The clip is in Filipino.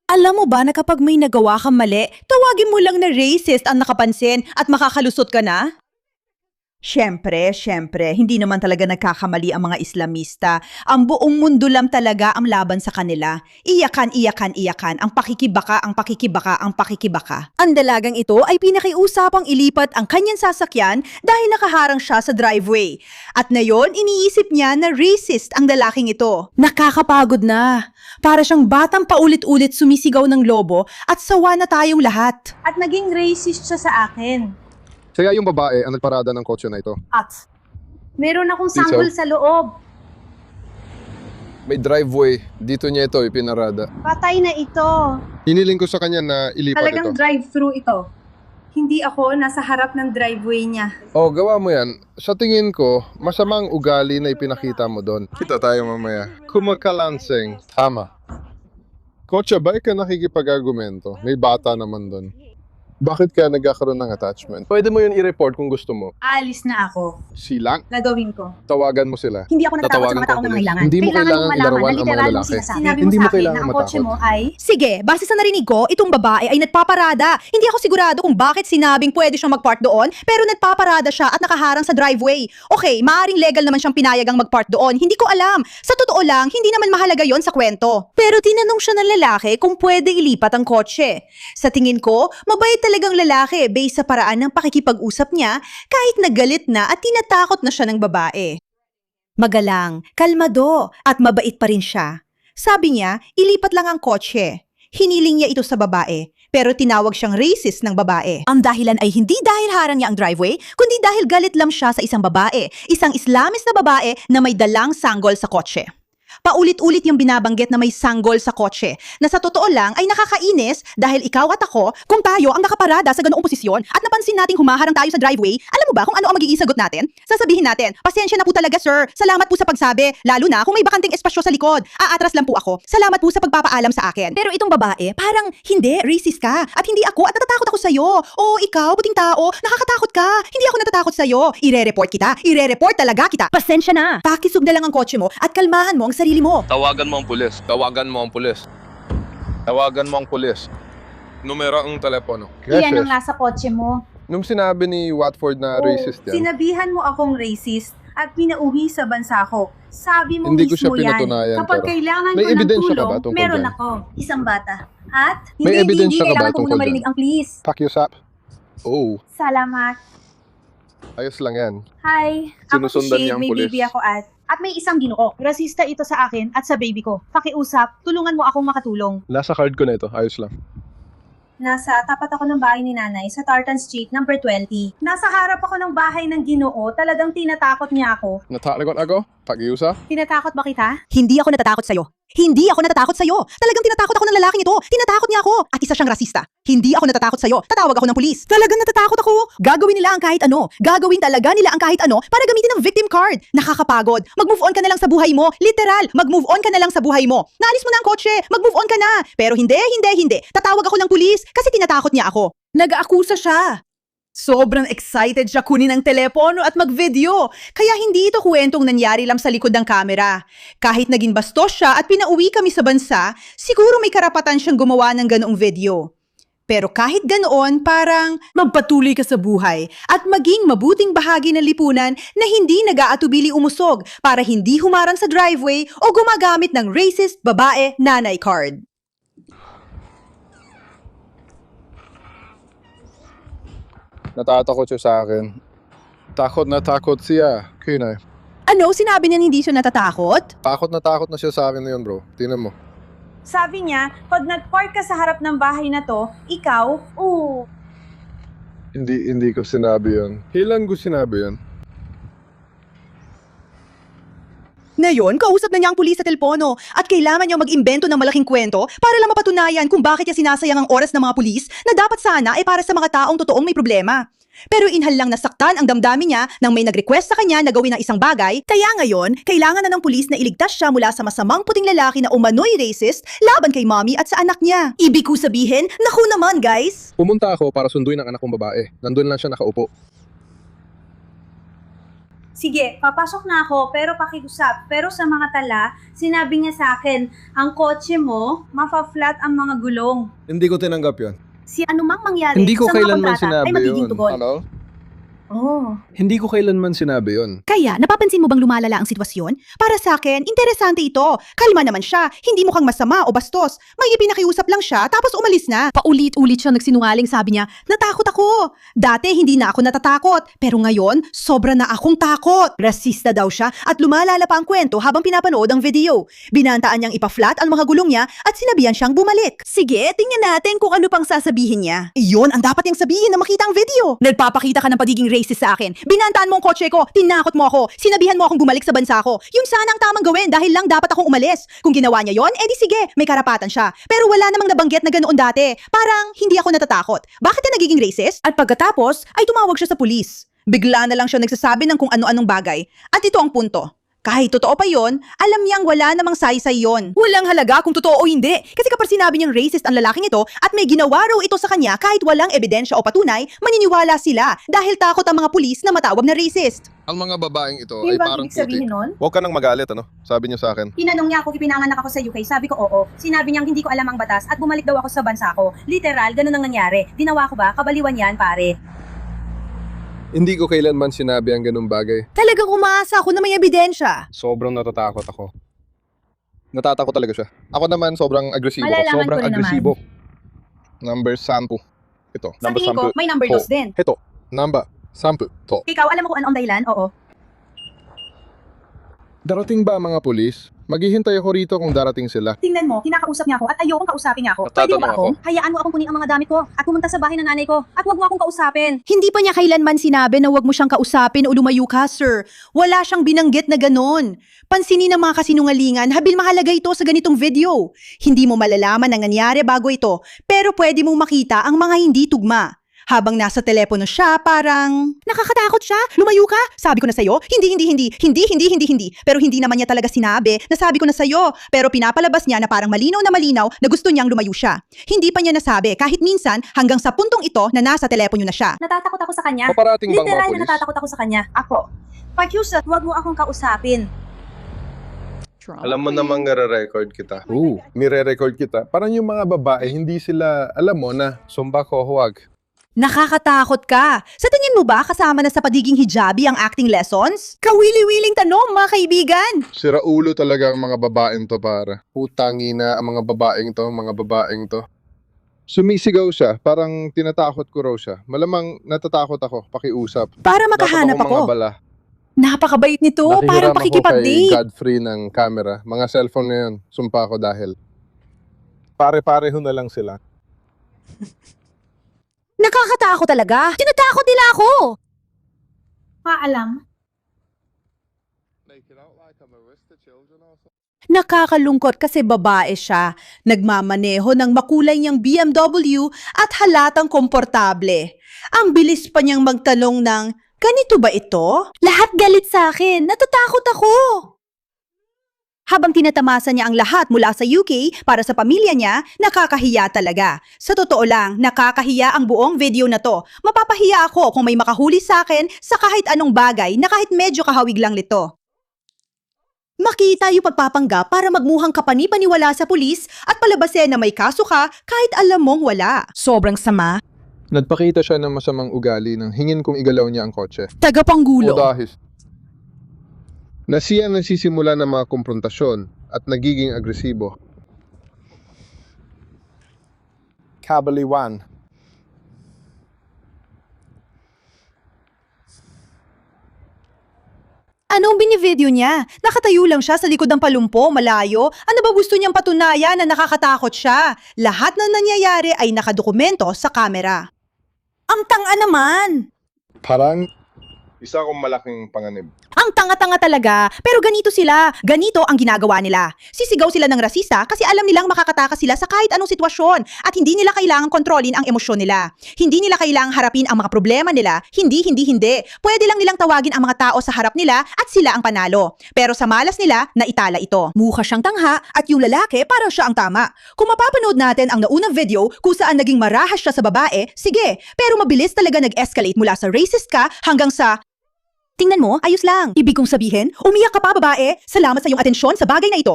Alam mo ba na kapag may nagawa kang mali, tawagin mo lang na racist ang nakapansin at makakalusot ka na? Siyempre, hindi naman talaga nagkakamali ang mga Islamista. Ang buong mundo lang talaga ang laban sa kanila. Iyakan, ang pakikibaka, ang pakikibaka. Ang dalagang ito ay pinakiusapang ilipat ang kanyang sasakyan dahil nakaharang siya sa driveway. At ngayon, iniisip niya na racist ang lalaking ito. Nakakapagod na. Para siyang batang paulit-ulit sumisigaw ng lobo at sawa na tayong lahat. At naging racist siya sa akin. Kaya yung babae ang nagparada ng kotse na ito. At meron akong sanggol sa loob. May driveway. Dito niya ito ipinarada. Patay na ito. Hiniling ko sa kanya na ilipat Talagang ito. drive-thru ito. Hindi ako nasa harap ng driveway niya. Oh, gawa mo yan. Sa tingin ko, masamang ugali na ipinakita mo doon. Kita tayo mamaya. Kumakalansing. Tama. Kotse, ba ka nakikipag-argumento? May bata naman doon. Bakit ka nagkakaroon ng attachment? Pwede mo yun i-report kung gusto mo. Aalis na ako. Silang? Gagawin ko. Tawagan mo sila. Hindi ako natatakot sa mga Tatawagan taong ko nangailangan. Hindi mo kailangan malaman ilarawan na ang mga literal yung lalaki. sinasabi. Hindi Sinabi mo mo sa akin kailangan na ang kotse matakot. mo ay... Sige, base sa narinig ko, itong babae ay nagpaparada. Hindi ako sigurado kung bakit sinabing pwede siyang magpark doon, pero nagpaparada siya at nakaharang sa driveway. Okay, maaring legal naman siyang pinayagang magpark doon. Hindi ko alam. Sa totoo lang, hindi naman mahalaga yon sa kwento. Pero tinanong siya ng lalaki kung pwede ilipat ang kotse. Sa tingin ko, mabait talagang lalaki based sa paraan ng pakikipag-usap niya kahit nagalit na at tinatakot na siya ng babae. Magalang, kalmado, at mabait pa rin siya. Sabi niya, ilipat lang ang kotse. Hiniling niya ito sa babae, pero tinawag siyang racist ng babae. Ang dahilan ay hindi dahil harang niya ang driveway, kundi dahil galit lang siya sa isang babae, isang Islamist na babae na may dalang sanggol sa kotse. Paulit-ulit yung binabanggit na may sanggol sa kotse, na sa totoo lang ay nakakainis dahil ikaw at ako, kung tayo ang nakaparada sa ganoong posisyon at napansin nating humaharang tayo sa driveway, alam mo ba kung ano ang magiging sagot natin? Sasabihin natin, pasensya na po talaga sir, salamat po sa pagsabi, lalo na kung may bakanting espasyo sa likod, aatras lang po ako, salamat po sa pagpapaalam sa akin. Pero itong babae, parang hindi, racist ka, at hindi ako at natatakot ako sa'yo. O ikaw, puting tao, nakakatakot ka, hindi ako natatakot sa'yo, ire-report talaga kita. Pasensya na. Pakisog na lang ang kotse mo at kalmahan mo ang sarili mo. Tawagan mo ang pulis. Tawagan mo ang pulis. Tawagan mo ang pulis. Numero ang telepono. Iyan ang nasa kotse mo. Nung sinabi ni Watford na racist yan, Sinabihan mo akong racist at pinauwi sa bansa ko. Sabi mo Hindi ko siya mismo yan. pinatunayan, Kapag pero kailangan may ko ng ebidensya ka tulong, ba tungkol meron dyan? ako. Isang bata. At May ebidensya ka ba kailangan ko tungkol muna marinig dyan? ang please. pakiusap. Oh, Salamat. ayos lang yan. Hi. Sinusundan ako niya ang may pulis. baby ako at may isang ginoo. Rasista ito sa akin at sa baby ko. Pakiusap, tulungan mo akong makatulong. Nasa card ko na ito. Ayos lang. Nasa tapat ako ng bahay ni nanay sa Tartan Street, number 20. Nasa harap ako ng bahay ng ginoo, talagang tinatakot niya ako. Natakot ako? Pakiusap? Tinatakot ba kita? Hindi ako natatakot sa'yo. Hindi ako natatakot sa'yo. Talagang tinatakot ako ng lalaking ito. Tinatakot niya ako. At isa siyang rasista. Hindi ako natatakot sa'yo. Tatawag ako ng pulis. Talagang natatakot ako. Gagawin nila ang kahit ano. Gagawin talaga nila ang kahit ano para gamitin ang victim card. Nakakapagod. Mag-move on ka na lang sa buhay mo. Literal. Mag-move on ka na lang sa buhay mo. Naalis mo na ang kotse. Mag-move on ka na. Pero hindi. Tatawag ako ng pulis kasi tinatakot niya ako. Nag-aakusa siya. Sobrang excited siya kunin ang telepono at mag-video. Kaya hindi ito kwentong nangyari lang sa likod ng kamera. Kahit naging bastos siya at pinauwi kami sa bansa, siguro may karapatan siyang gumawa ng ganoong video. Pero kahit ganoon, parang magpatuloy ka sa buhay at maging mabuting bahagi ng lipunan na hindi nag-aatubili umusog para hindi humarang sa driveway o gumagamit ng racist babae nanay card. Natatakot siya sa akin. Takot na takot siya. Kunay. Ano? Sinabi niya hindi siya natatakot? Takot na siya sa akin na yun, bro. Tingnan mo. Sabi niya, pag nag-park ka sa harap ng bahay na to, ikaw, Hindi ko sinabi yun. Kailan ko sinabi yun? Ngayon, kausap na niya ang pulis sa telepono at kailangan niya mag-imbento ng malaking kwento para lang mapatunayan kung bakit niya sinasayang ang oras ng mga pulis na dapat sana ay para sa mga taong totoong may problema. Pero inhal lang nasaktan ang damdamin niya nang may nag-request sa kanya na gawin ng isang bagay, kaya ngayon, kailangan na ng pulis na iligtas siya mula sa masamang puting lalaki na umano'y racist laban kay mommy at sa anak niya. Ibig ko sabihin, naku naman guys! Pumunta ako para sunduin ang anak kong babae. Nandun lang siya nakaupo. Sige, papasok na ako pero pakiusap. Pero sa mga tala, sinabi niya sa akin, ang kotse mo, mafa-flat ang mga gulong. Hindi ko tinanggap yon. Si anumang mangyari Hindi ko sa mga kailanman kontrata sinabi ay magiging yun. tugon. Ano? Oh. Hindi ko kailanman sinabi yon. Kaya, napapansin mo bang lumalala ang sitwasyon? Para sa akin, interesante ito. Kalma naman siya, hindi mukhang masama o bastos. May ipinakiusap lang siya, tapos umalis na. Paulit-ulit siya nagsinungaling, sabi niya, natakot ako. Dati, hindi na ako natatakot. Pero ngayon, sobra na akong takot. Rasista daw siya at lumalala pa ang kwento habang pinapanood ang video. Binantaan niyang ipa-flat ang mga gulong niya at sinabihan siyang bumalik. Sige, tingnan natin kung ano pang sasabihin niya. Iyon ang dapat niyang sabihin na makita ang video. Nagpapakita ka ng pagiging racist sa akin. Binantaan mo ang kotse ko, tinakot mo ako, sinabihan mo akong bumalik sa bansa ko. Yun sana ang tamang gawin dahil lang dapat akong umalis. Kung ginawa niya yon, edi sige, may karapatan siya. Pero wala namang nabanggit na ganoon dati. Parang hindi ako natatakot. Bakit na nagiging racist? At pagkatapos, ay tumawag siya sa pulis. Bigla na lang siya nagsasabi ng kung ano-anong bagay. At ito ang punto. Kahit totoo pa yon, alam niyang wala namang saysay yon. Walang halaga kung totoo o hindi. Kasi kapag sinabi niyang racist ang lalaking ito at may ginawa raw ito sa kanya kahit walang ebidensya o patunay, maniniwala sila dahil takot ang mga pulis na matawag na racist. Ang mga babaeng ito Yun ay ba parang ibig sabihin putik. nun? Huwag ka nang magalit, ano? Sabi niya sa akin. Tinanong niya ako kung pinanganak ako sa UK, sabi ko oo. Sinabi niyang hindi ko alam ang batas at bumalik daw ako sa bansa ko. Literal, ganun ang nangyari. Dinawa ko ba? Kabaliwan yan, pare. Hindi ko kailanman sinabi ang ganung bagay. Talagang umaasa ako na may ebidensya. Sobrang natatakot ako. Natatakot talaga siya. Ako naman sobrang agresibo. Malalaman Sobrang ko rin agresibo. Number 10. Ito. Sa Number tingin ko, 10. may number 2 din. Ito. Number 10. To. Ikaw, alam mo kung ano ang dahilan? Oo. Darating ba ang mga pulis? Maghihintay ako rito kung darating sila. Tingnan mo, kinakausap niya ako at ayokong kausapin niya ako. Pwede mo ba Natatanong ako? Hayaan mo akong kunin ang mga gamit ko at pumunta sa bahay ng nanay ko at huwag mo akong kausapin. Hindi pa niya kailanman sinabi na huwag mo siyang kausapin o lumayo ka, sir. Wala siyang binanggit na ganon. Pansinin ang mga kasinungalingan, habil mahalaga ito sa ganitong video. Hindi mo malalaman ang nangyari bago ito, pero pwede mong makita ang mga hindi tugma. Habang nasa telepono siya, parang, nakakatakot siya, lumayo ka. Sabi ko na sa'yo, hindi. Pero hindi naman niya talaga sinabi na sabi ko na sa'yo. Pero pinapalabas niya na parang malinaw na gusto niyang lumayo siya. Hindi pa niya nasabi kahit minsan hanggang sa puntong ito na nasa telepono na siya. Natatakot ako sa kanya. Paparating bang mga Literal na pulis? natatakot ako sa kanya. Ako. Pakiusap, huwag mo akong kausapin. Alam mo namang nare-record kita. Oo, nire-record kita. Parang yung mga babae, hindi sila, alam mo na, sumba ko, huwag. Nakakatakot ka. Sa tingin mo ba kasama na sa pagiging hijabi ang acting lessons? Kawili-wiling tanong, mga kaibigan. Sira ulo talaga ang mga babaeng to, para. Putangina ang mga babaeng to. Sumisigaw siya, parang tinatakot ko raw siya. Malamang natatakot ako, pakiusap. Para makahanap Dapat akong mga ako. bala. Napakabait nito, Nakihiram parang ako kay pakikipag-date. Godfrey ng camera. Mga cellphone na yun, sumpa ko dahil. Pare-pareho na lang sila. Nakakatakot talaga. Tinatakot nila ako. Paalam. Nakakalungkot kasi babae siya. Nagmamaneho ng makulay niyang BMW at halatang komportable. Ang bilis pa niyang magtanong ng, ganito ba ito? Lahat galit sa akin. Natatakot ako. Habang tinatamasa niya ang lahat mula sa UK para sa pamilya niya, nakakahiya talaga. Sa totoo lang, nakakahiya ang buong video na to. Mapapahiya ako kung may makahuli sa akin sa kahit anong bagay na kahit medyo kahawig lang nito. Makita yung pagpapanggap para magmuhang kapani-paniwala sa pulis at palabasin na may kaso ka kahit alam mong wala. Sobrang sama. Nagpakita siya ng masamang ugali nang hingin kong igalaw niya ang kotse. Tagapanggulo. O dahil na siya nagsisimula ng mga komprontasyon at nagiging agresibo. Kabaliwan. Anong binivideo niya? Nakatayo lang siya sa likod ng palumpo, malayo. Ano ba gusto niyang patunayan na nakakatakot siya? Lahat na nangyayari ay nakadokumento sa kamera. Ang tanga naman! Parang isa akong malaking panganib. Ang tanga-tanga talaga. Pero ganito sila. Ganito ang ginagawa nila. Sisigaw sila ng rasista kasi alam nilang makakatakas sila sa kahit anong sitwasyon at hindi nila kailangang kontrolin ang emosyon nila. Hindi nila kailangang harapin ang mga problema nila. Hindi. Pwede lang nilang tawagin ang mga tao sa harap nila at sila ang panalo. Pero sa malas nila, naitala ito. Mukha siyang tangha at yung lalaki parang siya ang tama. Kung mapapanood natin ang naunang video kung saan naging marahas siya sa babae, sige. Pero mabilis talaga nag-escalate mula sa racist ka hanggang sa Tingnan mo, ayos lang. Ibig kong sabihin, umiyak ka pa babae. Salamat sa iyong atensyon sa bagay na ito.